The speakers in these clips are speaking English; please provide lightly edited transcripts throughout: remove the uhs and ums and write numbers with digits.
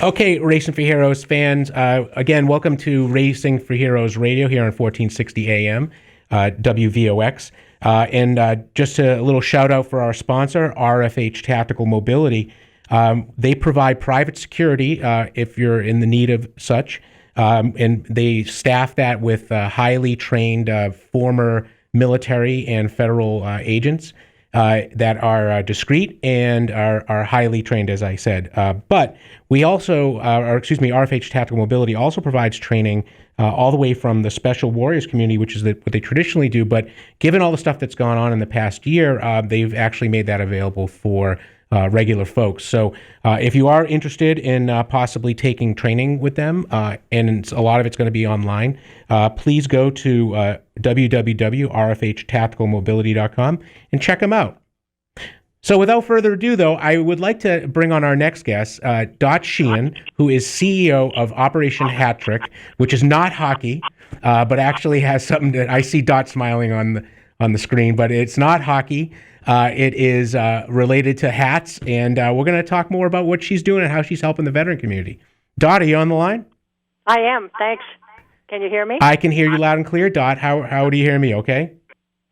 Okay, Racing for Heroes fans, again, welcome to Racing for Heroes Radio here on 1460 AM, WVOX. And just a little shout out for our sponsor, RFH Tactical Mobility. They provide private security if you're in the need of such, and they staff that with highly trained former military and federal agents that are discreet and are highly trained, as I said. But we also, RFH Tactical Mobility also provides training all the way from the Special Warriors community, which is what they traditionally do. But given all the stuff that's gone on in the past year, they've actually made that available for regular folks. So if you are interested in possibly taking training with them, and a lot of it's going to be online, please go to www.rfhtacticalmobility.com and check them out. So without further ado, though, I would like to bring on our next guest, Dot Sheehan, who is CEO of Operation Hat Trick, which is not hockey, but actually has something that I see Dot smiling on the screen, but it's not hockey. It is related to hats, and we're going to talk more about what she's doing and how she's helping the veteran community. Dot, are you on the line? I am, thanks. Can you hear me? I can hear you loud and clear. Dot, how do you hear me, okay?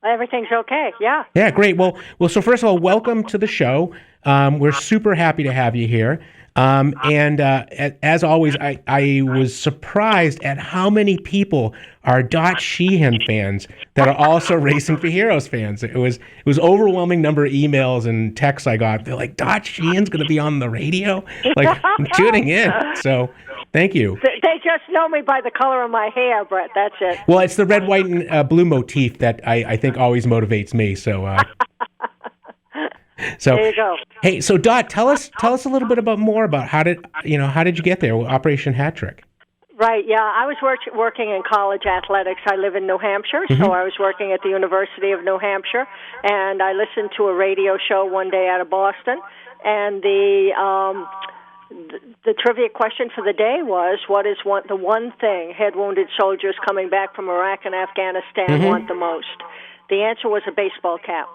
Everything's okay, yeah. Yeah, great. Well. So first of all, welcome to the show. We're super happy to have you here. And as always, I was surprised at how many people are Dot Sheehan fans that are also Racing for Heroes fans. It was overwhelming number of emails and texts I got. They're like, Dot Sheehan's going to be on the radio? Like, I'm tuning in. So thank you. They just know me by the color of my hair, Brett. That's it. Well, it's the red, white, and blue motif that I think always motivates me. So. So there you go. Hey, so Dot, tell us a little bit more about how did you get there with Operation Hat Trick? Right, yeah. I was working in college athletics. I live in New Hampshire, so I was working at the University of New Hampshire, and I listened to a radio show one day out of Boston, and the trivia question for the day was, what is the one thing head wounded soldiers coming back from Iraq and Afghanistan want the most? The answer was a baseball cap.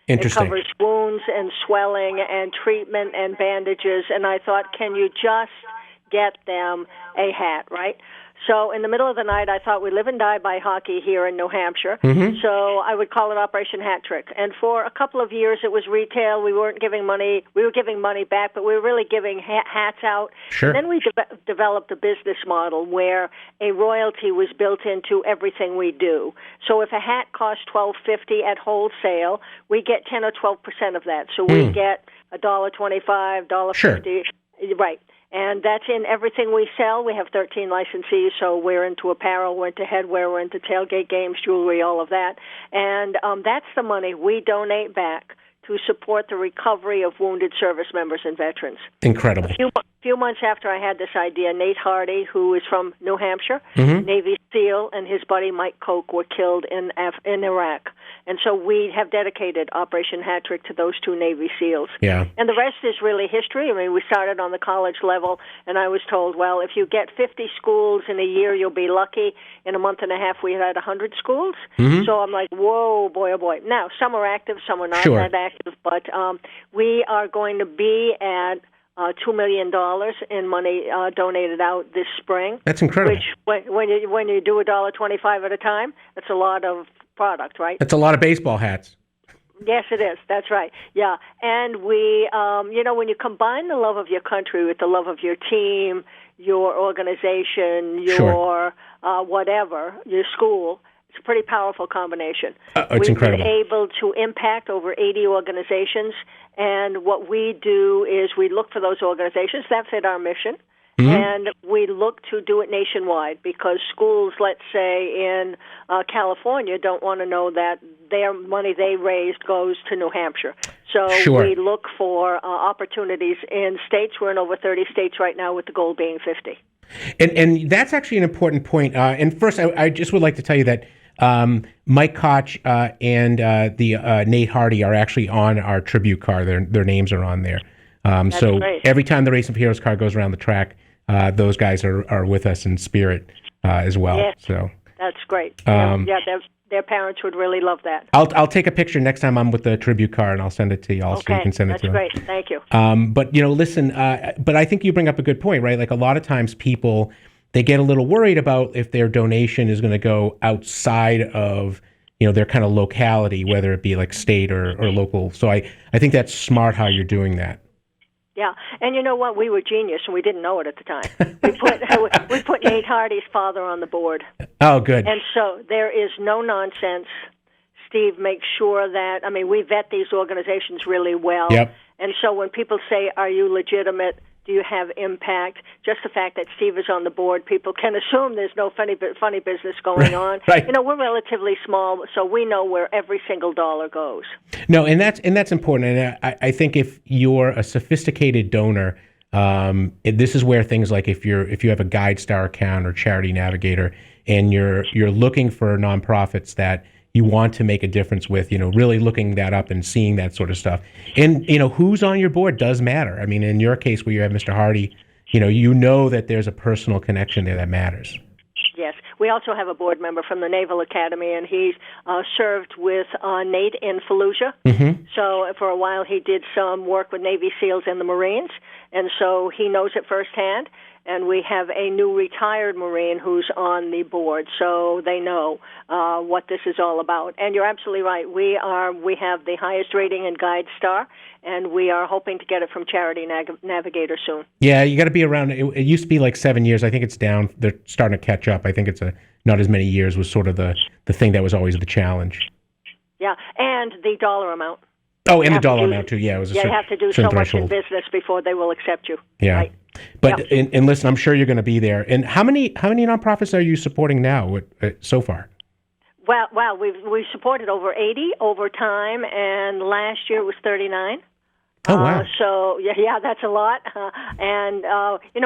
It covers wounds and swelling and treatment and bandages. And I thought, can you just get them a hat, right? So in the middle of the night, I thought we live and die by hockey here in New Hampshire. So I would call it Operation Hat Trick. And for a couple of years, it was retail. We weren't giving money. We were giving money back, but we were really giving hats out. Sure. And then we developed a business model where a royalty was built into everything we do. So if a hat costs $12.50 at wholesale, we get 10 or 12% of that. So we get $1.25, $1.50. Sure. Right. And that's in everything we sell. We have 13 licensees, so we're into apparel, we're into headwear, we're into tailgate games, jewelry, all of that. And that's the money we donate back to support the recovery of wounded service members and veterans. Incredible. A few months after I had this idea, Nate Hardy, who is from New Hampshire, Navy SEAL, and his buddy Mike Koch were killed in Iraq. And so we have dedicated Operation Hat Trick to those two Navy SEALs. Yeah. And the rest is really history. I mean, we started on the college level, and I was told, well, if you get 50 schools in a year, you'll be lucky. In a month and a half, we had 100 schools. So I'm like, whoa, boy, oh boy. Now, some are active, some are not that active, but we are going to be at $2 million in money donated out this spring. That's incredible. Which, when you do $1.25 at a time, that's a lot of product, right? That's a lot of baseball hats. Yes, it is. That's right. Yeah, and we, when you combine the love of your country with the love of your team, your organization, your whatever, your school. It's a pretty powerful combination. It's incredible. We've been able to impact over 80 organizations, and what we do is we look for those organizations that fit our mission, and we look to do it nationwide because schools, let's say in California, don't want to know that their money they raised goes to New Hampshire. So we look for opportunities in states. We're in over 30 states right now with the goal being 50. And that's actually an important point. And first, I just would like to tell you that Mike Koch and the Nate Hardy are actually on our tribute car. Their names are on there. So great. Every time the Racing for Heroes car goes around the track, those guys are with us in spirit as well. Yes. So that's great. their parents would really love that. I'll take a picture next time I'm with the tribute car, and I'll send it to y'all so you can send it to them. That's great. Thank you. But, listen, but I think you bring up a good point, right? Like a lot of times people, they get a little worried about if their donation is going to go outside of, their kind of locality, whether it be like state or local. So I think that's smart how you're doing that. Yeah, and you know what? We were genius, and we didn't know it at the time. We put Nate Hardy's father on the board. Oh, good. And so there is no nonsense. Steve makes sure that, we vet these organizations really well. Yep. And so when people say, are you legitimate? Do you have impact? Just the fact that Steve is on the board, people can assume there's no funny business going on. Right. We're relatively small, so we know where every single dollar goes. No, and that's important. And I think if you're a sophisticated donor, this is where things like if you have a GuideStar account or Charity Navigator, and you're looking for nonprofits that you want to make a difference with, really looking that up and seeing that sort of stuff. And, who's on your board does matter. I mean, in your case where you have Mr. Hardy, you know that there's a personal connection there that matters. Yes. We also have a board member from the Naval Academy, and he's served with Nate in Fallujah. Mm-hmm. So for a while he did some work with Navy SEALs and the Marines, and so he knows it firsthand. And we have a new retired Marine who's on the board, so they know what this is all about. And you're absolutely right. We have the highest rating in GuideStar, and we are hoping to get it from Charity Navigator soon. Yeah, you got to be around. It used to be like 7 years. I think it's down. They're starting to catch up. I think it's not as many years was sort of the thing that was always the challenge. Yeah, and the dollar amount. Oh, and the dollar amount too. Yeah, it was a you have to do so much in business before they will accept you. Yeah. Right? But and listen, I'm sure you're going to be there. And how many nonprofits are you supporting now so far? Well, we supported over 80 over time, and last year it was 39. Oh, wow. So, yeah, that's a lot. And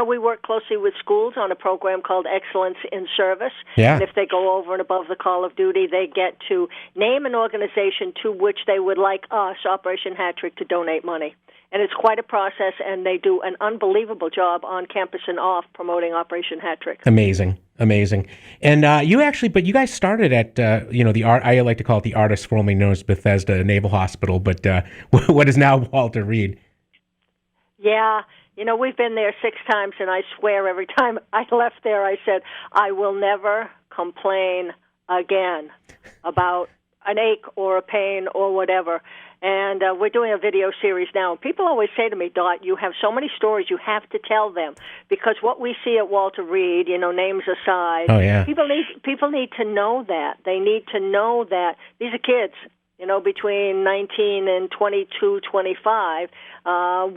we work closely with schools on a program called Excellence in Service. Yeah. And if they go over and above the call of duty, they get to name an organization to which they would like us, Operation Hat Trick, to donate money. And it's quite a process, and they do an unbelievable job on campus and off promoting Operation Hat Trick. Amazing. And you guys started at, the art, I like to call it the artist formerly known as Bethesda Naval Hospital, but what is now Walter Reed? Yeah. We've been there 6 times, and I swear every time I left there, I said, I will never complain again about an ache or a pain or whatever. And we're doing a video series now. People always say to me, Dot, you have so many stories, you have to tell them. Because what we see at Walter Reed, names aside, oh, yeah. people need to know that. They need to know that these are kids, between 19 and 22, 25.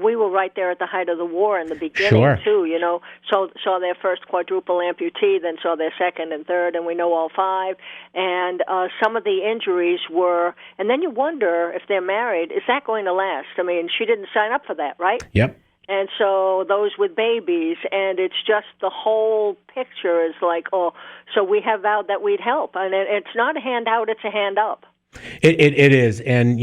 We were right there at the height of the war in the beginning, too, saw their first quadruple amputee, then saw their second and third, and we know all 5. And some of the injuries were, and then you wonder if they're married, is that going to last? I mean, she didn't sign up for that, right? Yep. And so those with babies, and it's just the whole picture is like, oh, so we have vowed that we'd help. And it's not a handout, it's a hand up. It is. And,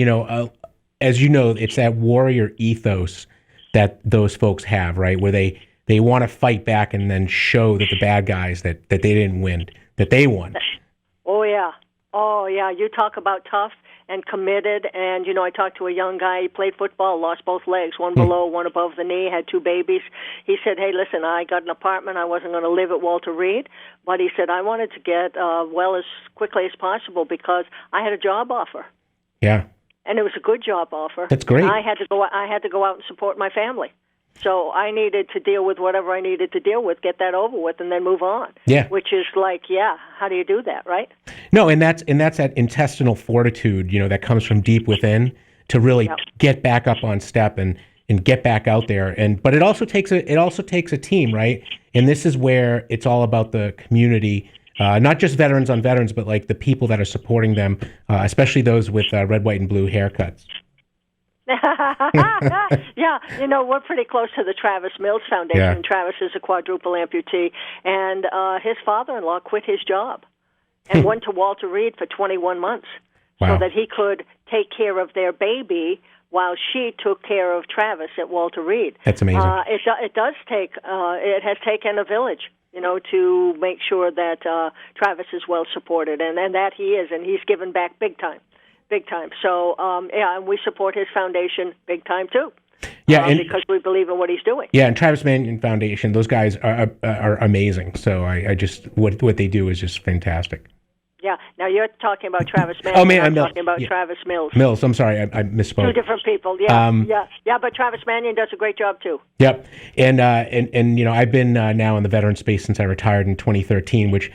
as you know, it's that warrior ethos that those folks have, right? Where they want to fight back and then show that the bad guys that they didn't win, that they won. Oh, yeah. You talk about tough and committed. And, I talked to a young guy. He played football, lost both legs, one below, one above the knee, had 2 babies. He said, hey, listen, I got an apartment. I wasn't going to live at Walter Reed. But he said, I wanted to get well as quickly as possible because I had a job offer. Yeah. And it was a good job offer. That's great. I had to go out and support my family. So I needed to deal with whatever I needed to deal with, get that over with, and then move on. Yeah. Which is like, how do you do that, right? No, and that's that intestinal fortitude, that comes from deep within to really get back up on step and get back out there. But it also takes a team, right? And this is where it's all about the community. Not just veterans on veterans, but like the people that are supporting them, especially those with red, white, and blue haircuts. Yeah, we're pretty close to the Travis Mills Foundation. Yeah. Travis is a quadruple amputee, and his father-in-law quit his job and went to Walter Reed for 21 months so that he could take care of their baby while she took care of Travis at Walter Reed. That's amazing. It does take, it has taken a village, to make sure that Travis is well supported, and that he is, and he's given back big time. So, and we support his foundation big time, too. Yeah, because we believe in what he's doing. Yeah, and Travis Mannion Foundation, those guys are amazing. So I just, what they do is just fantastic. Yeah. Now you're talking about Travis Mannion. I'm talking about Travis Mills. Mills. I'm sorry, I misspoke. Two different people. Yeah. But Travis Mannion does a great job too. Yep. And I've been now in the veteran space since I retired in 2013, which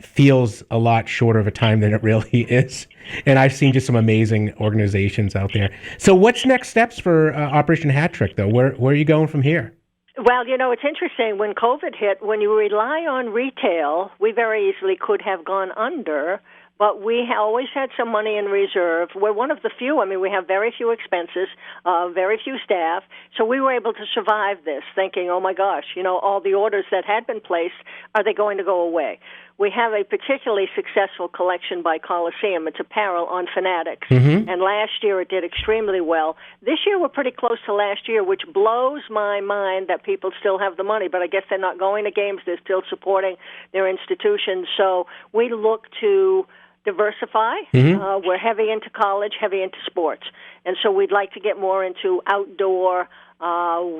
feels a lot shorter of a time than it really is. And I've seen just some amazing organizations out there. So what's next steps for Operation Hat Trick, though? Where are you going from here? Well, it's interesting. When COVID hit, when you rely on retail, we very easily could have gone under, but we always had some money in reserve. We're one of the few. I mean, we have very few expenses, very few staff, so we were able to survive this, thinking, oh, my gosh, all the orders that had been placed, are they going to go away? We have a particularly successful collection by Coliseum. It's apparel on Fanatics. Mm-hmm. And last year it did extremely well. This year we're pretty close to last year, which blows my mind that people still have the money. But I guess they're not going to games. They're still supporting their institutions. So we look to diversify. Mm-hmm. We're heavy into college, heavy into sports. And so we'd like to get more into outdoor.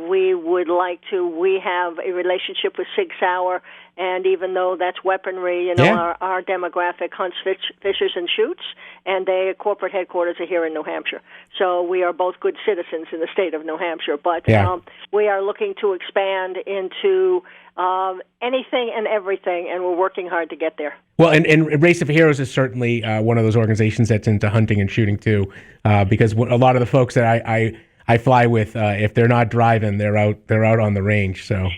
We have a relationship with Sig Sauer, and even though that's weaponry, our demographic hunts, fishes, and shoots, and their corporate headquarters are here in New Hampshire. So we are both good citizens in the state of New Hampshire, but we are looking to expand into anything and everything, and we're working hard to get there. Well, and Race of Heroes is certainly one of those organizations that's into hunting and shooting too, because a lot of the folks that I fly with, if they're not driving, they're out on the range. So.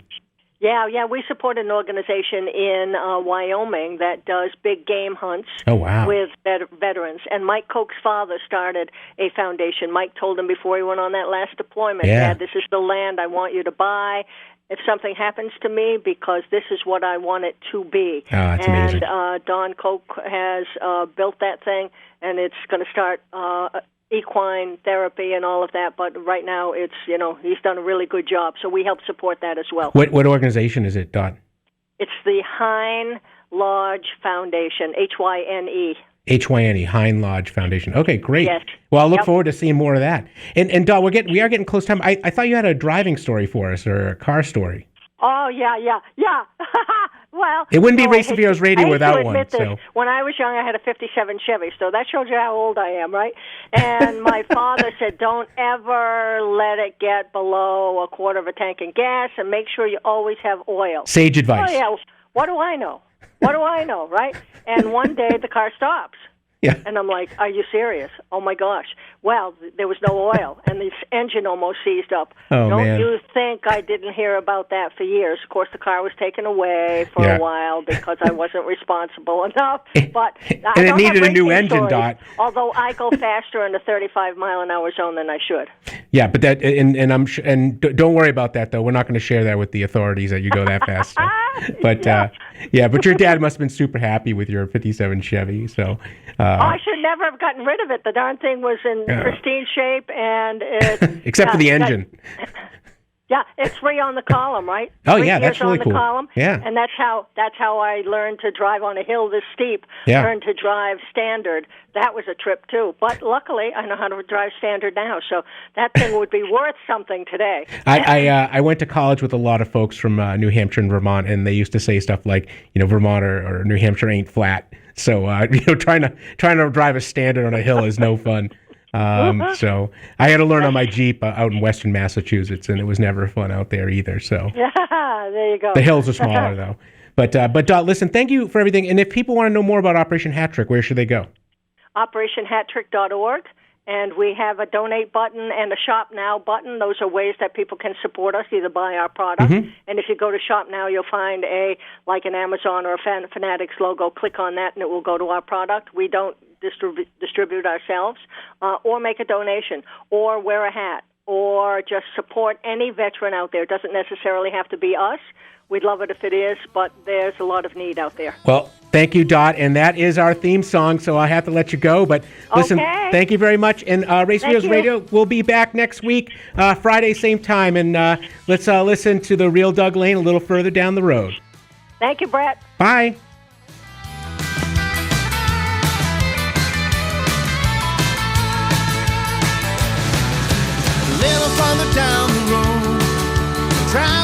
Yeah, we support an organization in Wyoming that does big game hunts. Oh, wow. With veterans. And Mike Koch's father started a foundation. Mike told him before he went on that last deployment, Dad, this is the land I want you to buy if something happens to me, because this is what I want it to be. Oh, that's amazing. And Don Koch has built that thing, and it's going to start equine therapy and all of that, but right now it's, he's done a really good job, so we help support that as well. What organization is it, Dot? It's the Hine Lodge Foundation, Hyne. Hyne, Hine Lodge Foundation. Okay, great. Yes. Well, I'll look forward to seeing more of that. And Dot, we are getting close to time. I thought you had a driving story for us, or a car story. Oh, yeah. Well, it wouldn't be Race of Heroes Radio without one. So. When I was young, I had a 57 Chevy, so that shows you how old I am, right? And my father said, don't ever let it get below a quarter of a tank in gas, and make sure you always have oil. Sage advice. Oh, yeah. What do I know, right? And one day the car stops. Yeah. And I'm like, are you serious? Oh, my gosh. Well, there was no oil, and the engine almost seized up. Oh, Don't man. you think I didn't hear about that for years? Of course, the car was taken away for a while because I wasn't responsible enough. But and it needed a new engine, Dot. Although I go faster in the 35-mile-an-hour zone than I should. Yeah, but that, and don't worry about that, though. We're not going to share that with the authorities that you go that fast. So. But but your dad must have been super happy with your 57 Chevy. So. I should never have gotten rid of it. The darn thing was in pristine shape, and it except for the engine. Yeah, it's 3 on the column, right? Oh, 3 yeah, that's really on cool. The column, yeah, and that's how I learned to drive on a hill this steep. Yeah. Learned to drive standard. That was a trip too. But luckily, I know how to drive standard now, so that thing would be worth something today. I went to college with a lot of folks from New Hampshire and Vermont, and they used to say stuff like, Vermont or New Hampshire ain't flat. So trying to drive a standard on a hill is no fun. So I had to learn on my Jeep out in Western Massachusetts, and it was never fun out there either. So there you go. The hills are smaller though. But Dot, listen, thank you for everything. And if people want to know more about Operation Hat Trick, where should they go? OperationHatTrick.org. And we have a donate button and a shop now button. Those are ways that people can support us, either buy our product. Mm-hmm. And if you go to shop now, you'll find like an Amazon or a Fanatics logo. Click on that, and it will go to our product. We don't distribute ourselves, or make a donation, or wear a hat, or just support any veteran out there. It doesn't necessarily have to be us. We'd love it if it is, but there's a lot of need out there. Well, thank you, Dot, and that is our theme song, so I have to let you go. But listen, Thank you very much. And Race Heroes Radio will be back next week, Friday, same time, and let's listen to the real Doug Lane a little further down the road. Thank you, Brett. Bye. A little farther down the road, try